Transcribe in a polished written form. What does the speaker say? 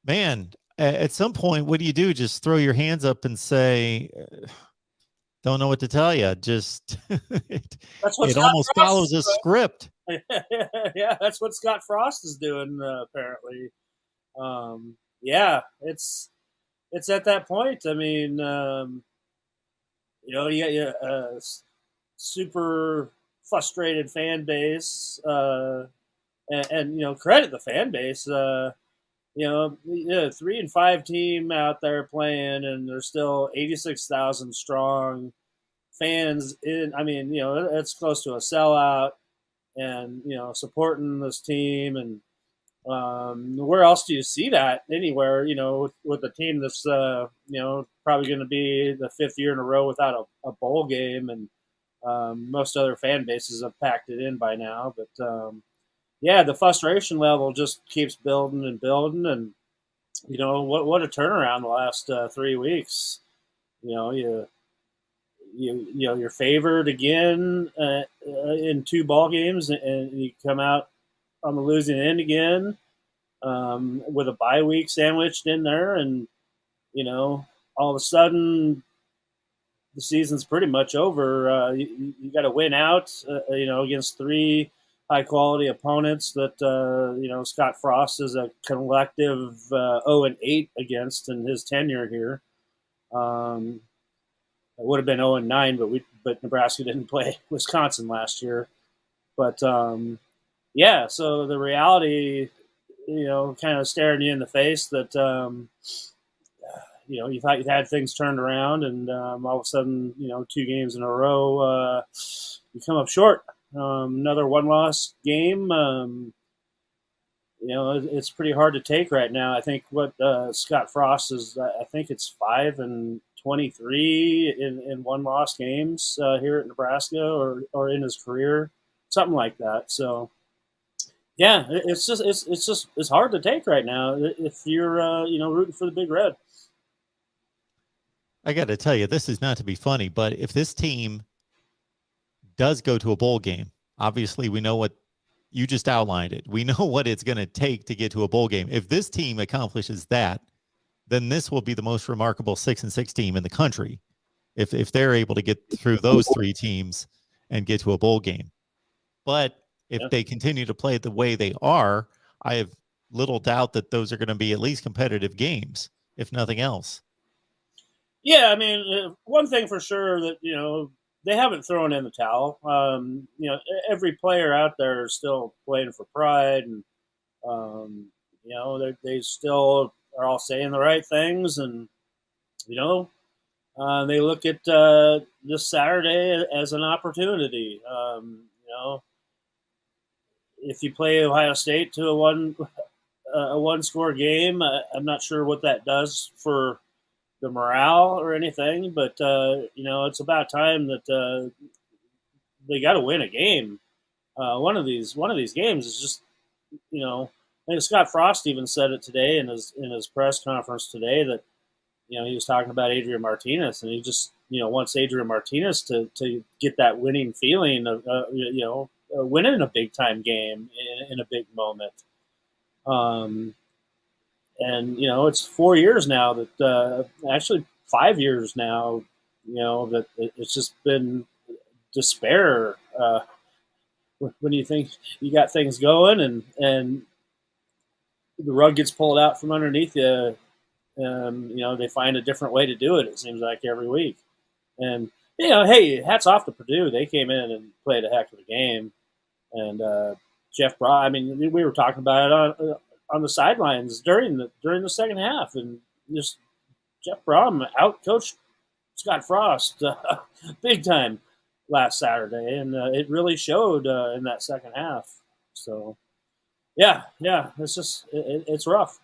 Man, at some point, what do you do? Just throw your hands up and say, don't know what to tell you. Just it, That's what it Scott almost Frost follows a script. is doing. Yeah, that's what Scott Frost is doing apparently. Yeah, it's at that point. I mean, you got your super frustrated fan base, and credit the fan base. 3-5 team out there playing, and there's still 86,000 strong fans in. I mean, it's close to a sellout, and supporting this team. And where else do you see that anywhere? With a team that's probably going to be the fifth year in a row without a bowl game, and most other fan bases have packed it in by now. But yeah, the frustration level just keeps building and building, and what a turnaround the last 3 weeks. You know, you're favored again in two ball games, and you come out on the losing end again with a bye week sandwiched in there, and all of a sudden the season's pretty much over. You got to win out, against three high quality opponents that Scott Frost is a collective 0-8 against in his tenure here. It would have been 0-9, but Nebraska didn't play Wisconsin last year. But yeah, so the reality, kind of staring you in the face that you thought you'd had things turned around, and all of a sudden, 2 games in a row, you come up short. Another one-loss game. It's pretty hard to take right now. I think what Scott Frost is, I think it's 5-23 in one-loss games here at Nebraska, or in his career, something like that. So, yeah, it's hard to take right now if you're rooting for the Big Red. I got to tell you, this is not to be funny, but if this team does go to a bowl game, obviously we know what you just outlined it. We know what it's going to take to get to a bowl game. If this team accomplishes that, then this will be the most remarkable 6-6 team in the country. If they're able to get through those 3 teams and get to a bowl game. But if they continue to play the way they are, I have little doubt that those are going to be at least competitive games, if nothing else. Yeah, I mean, one thing for sure that they haven't thrown in the towel. Every player out there is still playing for pride, and they still are all saying the right things, and they look at this Saturday as an opportunity. If you play Ohio State to a one score game, I'm not sure what that does for the morale or anything, but it's about time that they got to win a game. One of these games is just, I think Scott Frost even said it today in his press conference today that he was talking about Adrian Martinez, and he just wants Adrian Martinez to get that winning feeling of winning a big time game in a big moment. And it's 4 years now that actually 5 years now, that it's just been despair when you think you got things going, and the rug gets pulled out from underneath you. They find a different way to do it. It seems like every week, and hey, hats off to Purdue. They came in and played a heck of a game, and Jeff Bra. I mean, we were talking about it on the sidelines during the second half, and just Jeff Brom outcoached Scott Frost big time last Saturday, and it really showed in that second half. So, yeah, it's just it's rough.